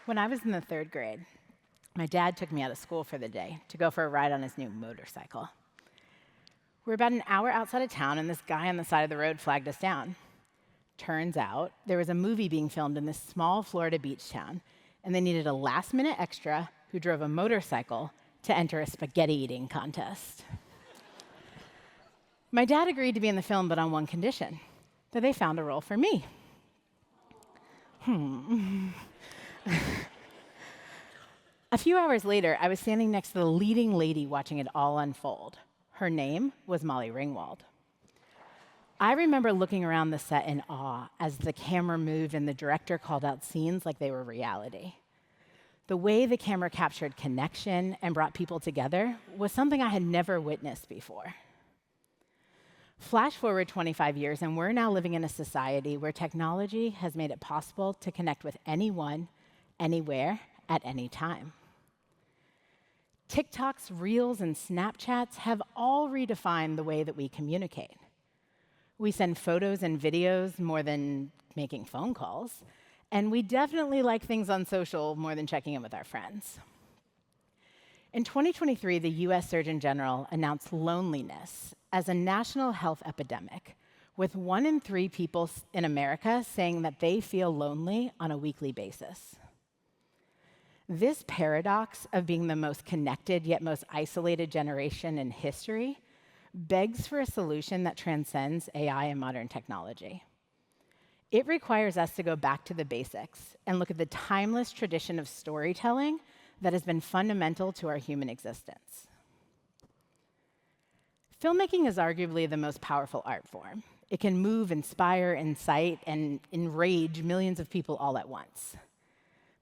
When I was in the third grade, my dad took me out of school for the day to go for a ride on his new motorcycle. We were about an hour outside of town, and this guy on the side of the road flagged us down. Turns out there was a movie being filmed in this small Florida beach town, and they needed a last-minute extra who drove a motorcycle to enter a spaghetti-eating contest. My dad agreed to be in the film, but on one condition, that they found a role for me. A few hours later, I was standing next to the leading lady watching it all unfold. Her name was Molly Ringwald. I remember looking around the set in awe as the camera moved and the director called out scenes like they were reality. The way the camera captured connection and brought people together was something I had never witnessed before. Flash forward 25 years, and we're now living in a society where technology has made it possible to connect with anyone, anywhere, at any time. TikToks, Reels, and Snapchats have all redefined the way that we communicate. We send photos and videos more than making phone calls, and we definitely like things on social more than checking in with our friends. In 2023, the US Surgeon General announced loneliness as a national health epidemic, with 1 in 3 people in America saying that they feel lonely on a weekly basis. This paradox of being the most connected yet most isolated generation in history begs for a solution that transcends AI and modern technology. It requires us to go back to the basics and look at the timeless tradition of storytelling that has been fundamental to our human existence. Filmmaking is arguably the most powerful art form. It can move, inspire, incite, and enrage millions of people all at once.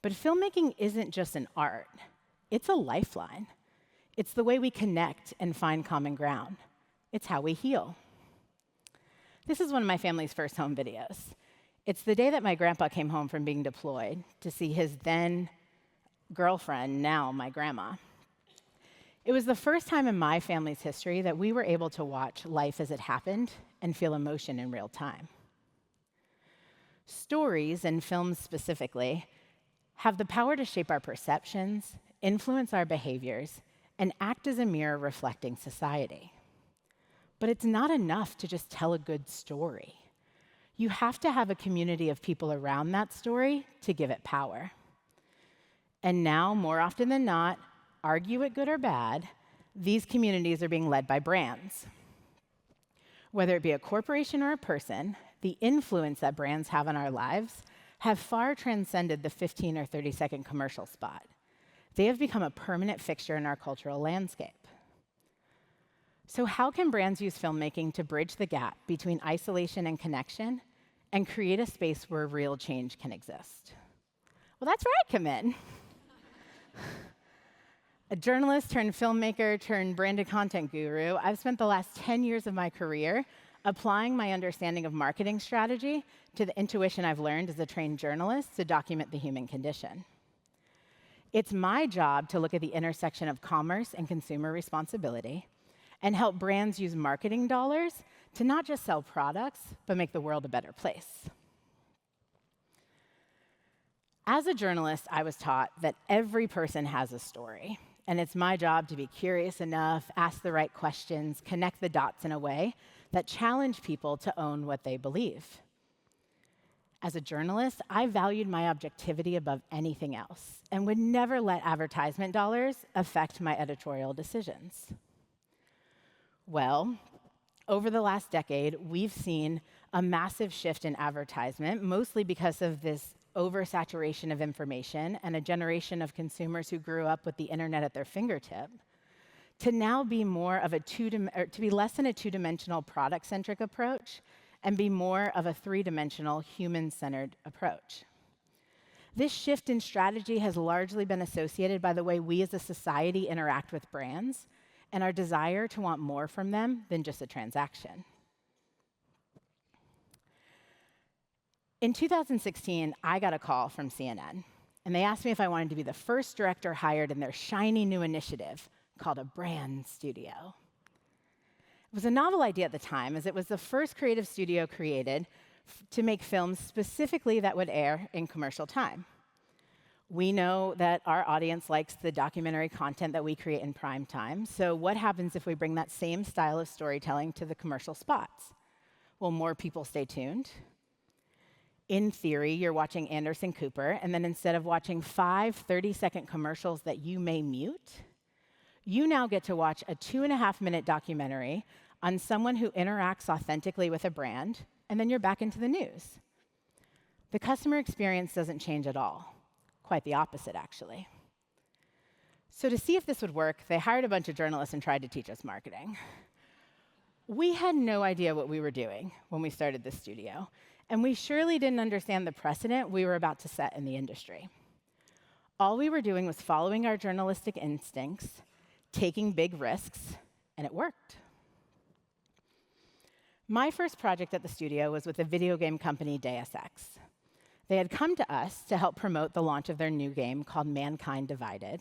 But filmmaking isn't just an art, it's a lifeline. It's the way we connect and find common ground. It's how we heal. This is one of my family's first home videos. It's the day that my grandpa came home from being deployed to see his then girlfriend, now my grandma. It was the first time in my family's history that we were able to watch life as it happened and feel emotion in real time. Stories, and films specifically, have the power to shape our perceptions, influence our behaviors, and act as a mirror reflecting society. But it's not enough to just tell a good story. You have to have a community of people around that story to give it power. And now, more often than not, argue it good or bad, these communities are being led by brands. Whether it be a corporation or a person, the influence that brands have on our lives have far transcended the 15 or 30-second commercial spot. They have become a permanent fixture in our cultural landscape. So how can brands use filmmaking to bridge the gap between isolation and connection and create a space where real change can exist? Well, that's where I come in. A journalist turned filmmaker turned branded content guru, I've spent the last 10 years of my career applying my understanding of marketing strategy to the intuition I've learned as a trained journalist to document the human condition. It's my job to look at the intersection of commerce and consumer responsibility and help brands use marketing dollars to not just sell products, but make the world a better place. As a journalist, I was taught that every person has a story, and it's my job to be curious enough, ask the right questions, connect the dots in a way that challenge people to own what they believe. As a journalist, I valued my objectivity above anything else and would never let advertisement dollars affect my editorial decisions. Well, over the last decade, we've seen a massive shift in advertisement, mostly because of this oversaturation of information and a generation of consumers who grew up with the internet at their fingertip, to now be more of to be less than a two-dimensional product-centric approach and be more of a three-dimensional human-centered approach. This shift in strategy has largely been associated by the way we as a society interact with brands and our desire to want more from them than just a transaction. In 2016, I got a call from CNN, and they asked me if I wanted to be the first director hired in their shiny new initiative called a brand studio. It was a novel idea at the time, as it was the first creative studio created to make films specifically that would air in commercial time. We know that our audience likes the documentary content that we create in prime time. So what happens if we bring that same style of storytelling to the commercial spots? Will more people stay tuned? In theory, you're watching Anderson Cooper, and then instead of watching 5 30-second commercials that you may mute, you now get to watch a 2.5-minute documentary on someone who interacts authentically with a brand, and then you're back into the news. The customer experience doesn't change at all. Quite the opposite, actually. So to see if this would work, they hired a bunch of journalists and tried to teach us marketing. We had no idea what we were doing when we started this studio, and we surely didn't understand the precedent we were about to set in the industry. All we were doing was following our journalistic instincts, taking big risks, and it worked. My first project at the studio was with the video game company Deus Ex. They had come to us to help promote the launch of their new game called Mankind Divided.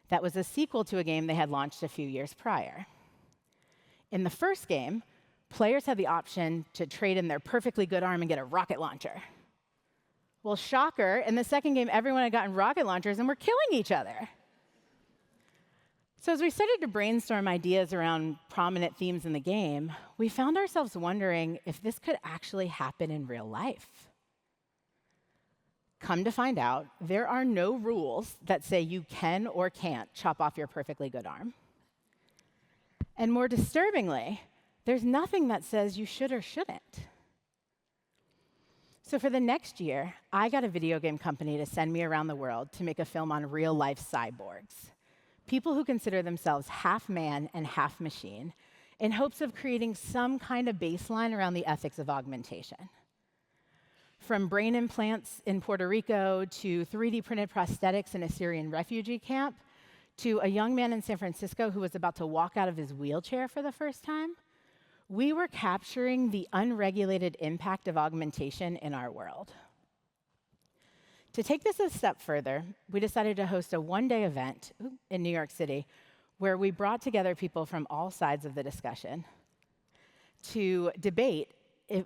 That was a sequel to a game they had launched a few years prior. In the first game, players had the option to trade in their perfectly good arm and get a rocket launcher. Well, shocker, in the second game, everyone had gotten rocket launchers and were killing each other. So as we started to brainstorm ideas around prominent themes in the game, we found ourselves wondering if this could actually happen in real life. Come to find out, there are no rules that say you can or can't chop off your perfectly good arm. And more disturbingly, there's nothing that says you should or shouldn't. So for the next year, I got a video game company to send me around the world to make a film on real-life cyborgs, people who consider themselves half man and half machine, in hopes of creating some kind of baseline around the ethics of augmentation. From brain implants in Puerto Rico to 3D printed prosthetics in a Syrian refugee camp, to a young man in San Francisco who was about to walk out of his wheelchair for the first time, we were capturing the unregulated impact of augmentation in our world. To take this a step further, we decided to host a one-day event in New York City where we brought together people from all sides of the discussion to debate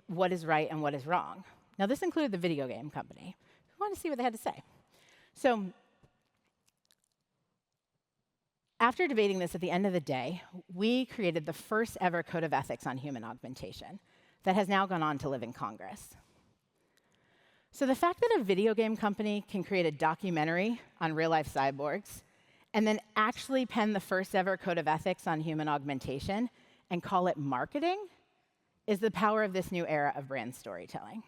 what is right and what is wrong. Now, this included the video game company. We wanted to see what they had to say. So after debating this at the end of the day, we created the first ever code of ethics on human augmentation that has now gone on to live in Congress. So the fact that a video game company can create a documentary on real-life cyborgs and then actually pen the first ever code of ethics on human augmentation and call it marketing is the power of this new era of brand storytelling.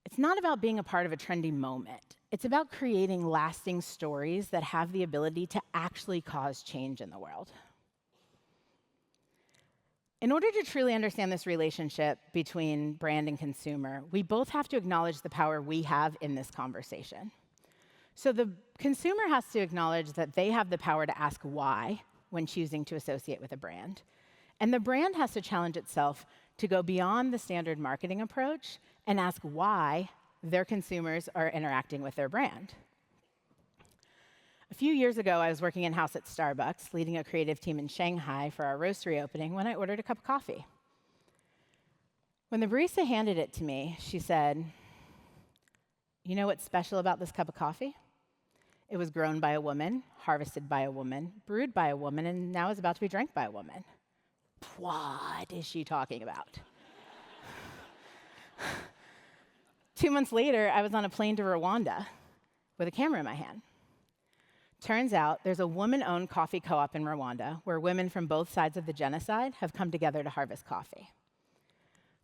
It's not about being a part of a trendy moment. It's about creating lasting stories that have the ability to actually cause change in the world. In order to truly understand this relationship between brand and consumer, we both have to acknowledge the power we have in this conversation. So the consumer has to acknowledge that they have the power to ask why when choosing to associate with a brand. And the brand has to challenge itself to go beyond the standard marketing approach and ask why their consumers are interacting with their brand. A few years ago, I was working in-house at Starbucks, leading a creative team in Shanghai for our roastery opening when I ordered a cup of coffee. When the barista handed it to me, she said, "You know what's special about this cup of coffee? It was grown by a woman, harvested by a woman, brewed by a woman, and now is about to be drank by a woman." What is she talking about? 2 months later, I was on a plane to Rwanda with a camera in my hand. Turns out there's a woman-owned coffee co-op in Rwanda where women from both sides of the genocide have come together to harvest coffee.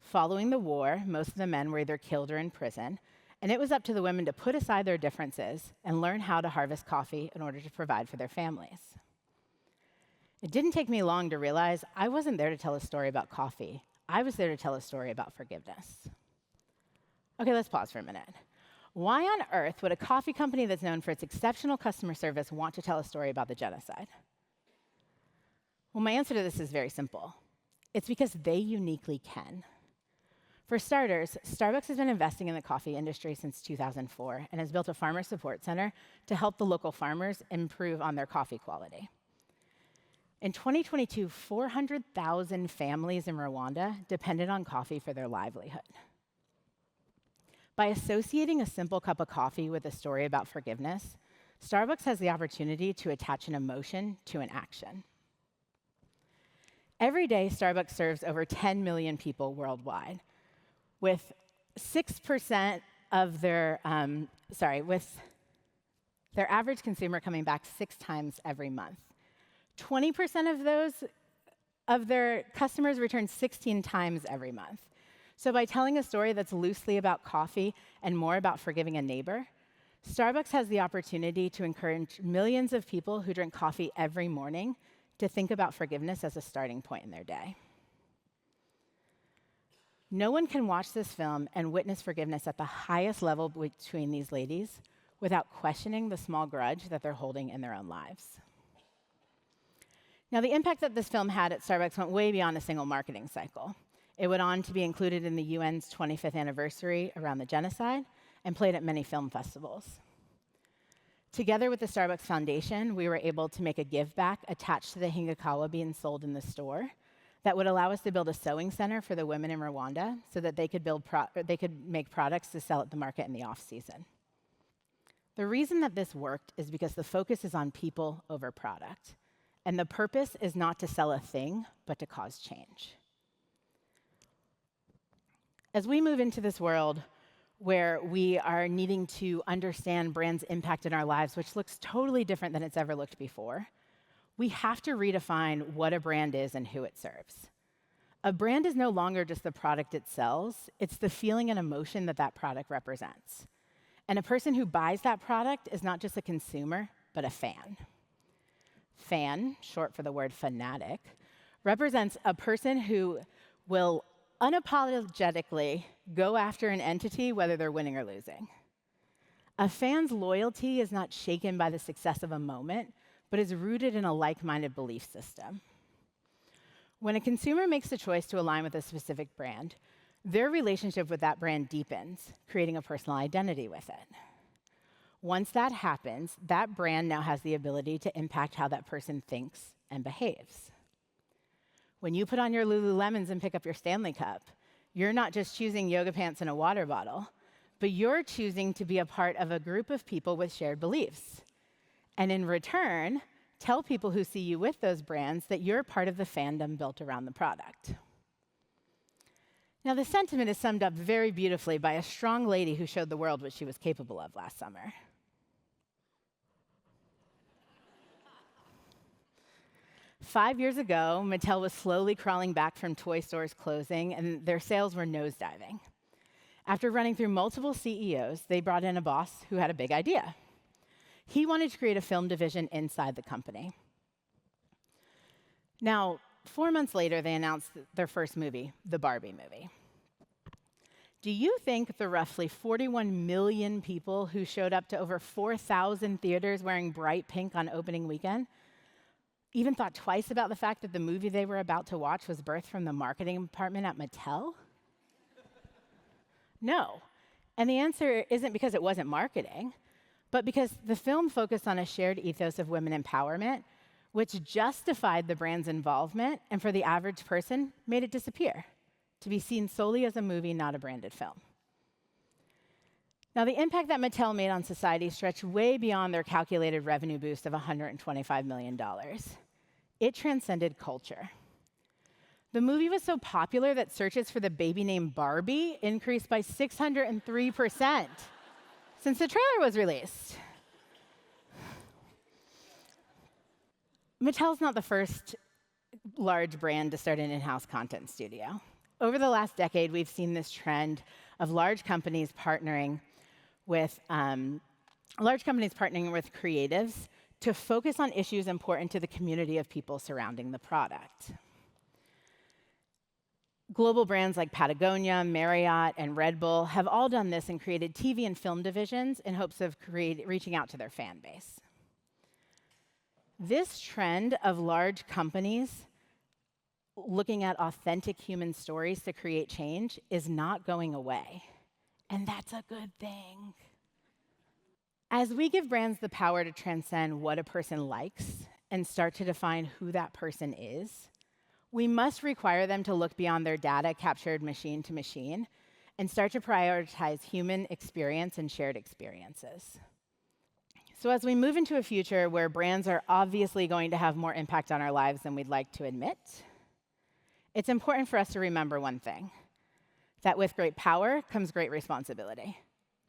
Following the war, most of the men were either killed or in prison, and it was up to the women to put aside their differences and learn how to harvest coffee in order to provide for their families. It didn't take me long to realize I wasn't there to tell a story about coffee. I was there to tell a story about forgiveness. Okay, let's pause for a minute. Why on earth would a coffee company that's known for its exceptional customer service want to tell a story about the genocide? Well, my answer to this is very simple. It's because they uniquely can. For starters, Starbucks has been investing in the coffee industry since 2004 and has built a farmer support center to help the local farmers improve on their coffee quality. In 2022, 400,000 families in Rwanda depended on coffee for their livelihood. By associating a simple cup of coffee with a story about forgiveness, Starbucks has the opportunity to attach an emotion to an action. Every day, Starbucks serves over 10 million people worldwide, with 6% of with their average consumer coming back 6 times every month. 20% of their customers return 16 times every month. So by telling a story that's loosely about coffee and more about forgiving a neighbor, Starbucks has the opportunity to encourage millions of people who drink coffee every morning to think about forgiveness as a starting point in their day. No one can watch this film and witness forgiveness at the highest level between these ladies without questioning the small grudge that they're holding in their own lives. Now, the impact that this film had at Starbucks went way beyond a single marketing cycle. It went on to be included in the UN's 25th anniversary around the genocide and played at many film festivals. Together with the Starbucks Foundation, we were able to make a give back attached to the hingikawa being sold in the store that would allow us to build a sewing center for the women in Rwanda so that they could make products to sell at the market in the off-season. The reason that this worked is because the focus is on people over product, and the purpose is not to sell a thing, but to cause change. As we move into this world where we are needing to understand brands' impact in our lives, which looks totally different than it's ever looked before, we have to redefine what a brand is and who it serves. A brand is no longer just the product it sells, it's the feeling and emotion that that product represents. And a person who buys that product is not just a consumer, but a fan. Fan, short for the word fanatic, represents a person who will unapologetically go after an entity whether they're winning or losing. A fan's loyalty is not shaken by the success of a moment, but is rooted in a like-minded belief system. When a consumer makes the choice to align with a specific brand, their relationship with that brand deepens, creating a personal identity with it. Once that happens, that brand now has the ability to impact how that person thinks and behaves. When you put on your Lululemons and pick up your Stanley Cup, you're not just choosing yoga pants and a water bottle, but you're choosing to be a part of a group of people with shared beliefs. And in return, tell people who see you with those brands that you're part of the fandom built around the product. Now, the sentiment is summed up very beautifully by a strong lady who showed the world what she was capable of last summer. 5 years ago, Mattel was slowly crawling back from toy stores closing, and their sales were nosediving. After running through multiple CEOs, they brought in a boss who had a big idea. He wanted to create a film division inside the company. Now, 4 months later, they announced their first movie, the Barbie movie. Do you think the roughly 41 million people who showed up to over 4,000 theaters wearing bright pink on opening weekend even thought twice about the fact that the movie they were about to watch was birthed from the marketing department at Mattel? No. And the answer isn't because it wasn't marketing, but because the film focused on a shared ethos of women empowerment, which justified the brand's involvement, and for the average person, made it disappear, to be seen solely as a movie, not a branded film. Now, the impact that Mattel made on society stretched way beyond their calculated revenue boost of $125 million. It transcended culture. The movie was so popular that searches for the baby named Barbie increased by 603% since the trailer was released. Mattel's not the first large brand to start an in-house content studio. Over the last decade, we've seen this trend of large companies partnering with creatives to focus on issues important to the community of people surrounding the product. Global brands like Patagonia, Marriott, and Red Bull have all done this and created TV and film divisions in hopes of reaching out to their fan base. This trend of large companies looking at authentic human stories to create change is not going away. And that's a good thing. As we give brands the power to transcend what a person likes and start to define who that person is, we must require them to look beyond their data captured machine to machine and start to prioritize human experience and shared experiences. So as we move into a future where brands are obviously going to have more impact on our lives than we'd like to admit, it's important for us to remember one thing, that with great power comes great responsibility.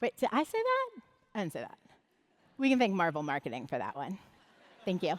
Wait, did I say that? I didn't say that. We can thank Marvel Marketing for that one. Thank you.